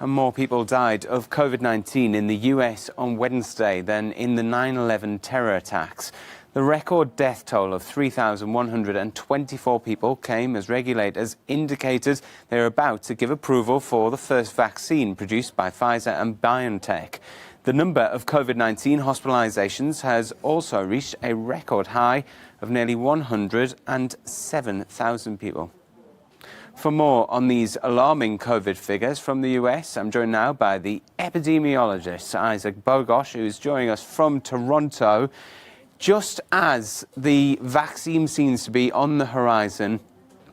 And more people died of COVID-19 in the US on Wednesday than in the 9/11 terror attacks. The record death toll of 3,124 people came as regulators indicated they're about to give approval for the first vaccine produced by Pfizer and BioNTech. The number of COVID-19 hospitalizations has also reached a record high of nearly 107,000 people. For more on these alarming COVID figures from the US, I'm joined now by the epidemiologist Isaac Bogosh, who's joining us from Toronto. Just as the vaccine seems to be on the horizon,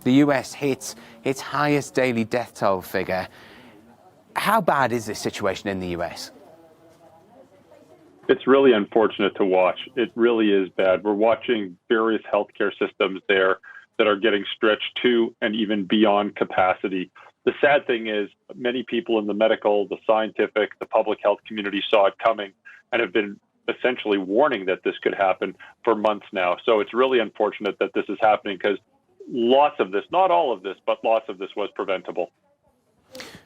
the US hits its highest daily death toll figure. How bad is this situation in the US? It's really unfortunate to watch. It really is bad. We're watching various healthcare systems there that are getting stretched to and even beyond capacity. The sad thing is many people in the medical, the scientific, the public health community saw it coming and have been essentially warning that this could happen for months now. So it's really unfortunate that this is happening because lots of this, not all of this, but lots of this was preventable.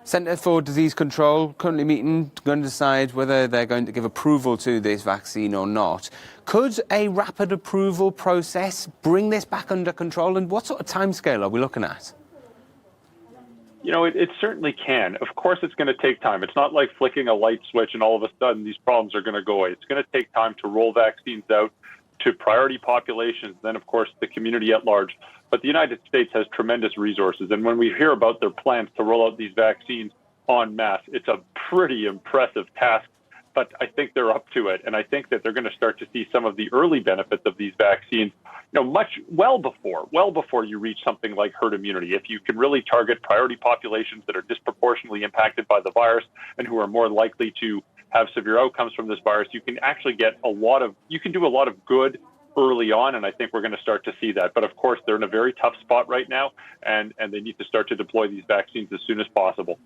Centre for Disease Control currently meeting, going to decide whether they're going to give approval to this vaccine or not. Could a rapid approval process bring this back under control? And what sort of timescale are we looking at? You know, it certainly can. Of course, it's going to take time. It's not like flicking a light switch and all of a sudden these problems are going to go away. It's going to take time to roll vaccines out to priority populations, then, of course, the community at large. But the United States has tremendous resources. And when we hear about their plans to roll out these vaccines en masse, it's a pretty impressive task. But I think they're up to it. And I think that they're going to start to see some of the early benefits of these vaccines, well before you reach something like herd immunity. If you can really target priority populations that are disproportionately impacted by the virus and who are more likely to have severe outcomes from this virus, you can actually do a lot of good early on, and I think we're going to start to see that. But of course, they're in a very tough spot right now, and they need to start to deploy these vaccines as soon as possible.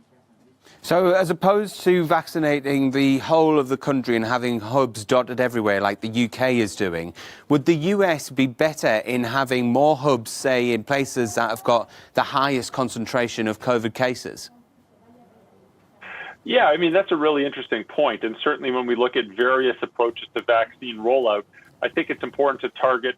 So as opposed to vaccinating the whole of the country and having hubs dotted everywhere like the UK is doing, would the US be better in having more hubs, say, in places that have got the highest concentration of COVID cases? Yeah, I mean, that's a really interesting point. And certainly when we look at various approaches to vaccine rollout, I think it's important to target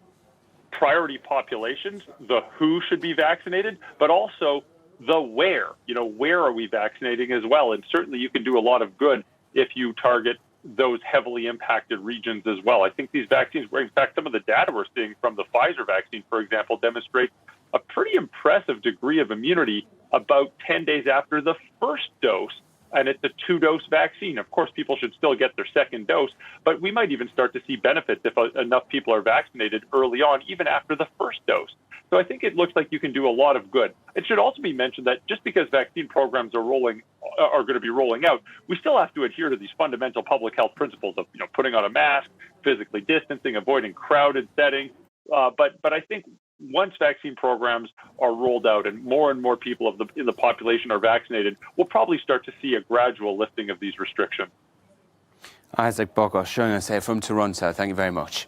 priority populations, the who should be vaccinated, but also the where. Where are we vaccinating as well? And certainly you can do a lot of good if you target those heavily impacted regions as well. I think these vaccines, in fact, some of the data we're seeing from the Pfizer vaccine, for example, demonstrate a pretty impressive degree of immunity about 10 days after the first dose. And it's a 2-dose vaccine. Of course, people should still get their second dose, but we might even start to see benefits if enough people are vaccinated early on, even after the first dose. So I think it looks like you can do a lot of good. It should also be mentioned that just because vaccine programs are going to be rolling out, we still have to adhere to these fundamental public health principles of putting on a mask, physically distancing, avoiding crowded settings. But I think once vaccine programs are rolled out and more people in the population are vaccinated, we'll probably start to see a gradual lifting of these restrictions. Isaac Bogosh showing us here from Toronto. Thank you very much.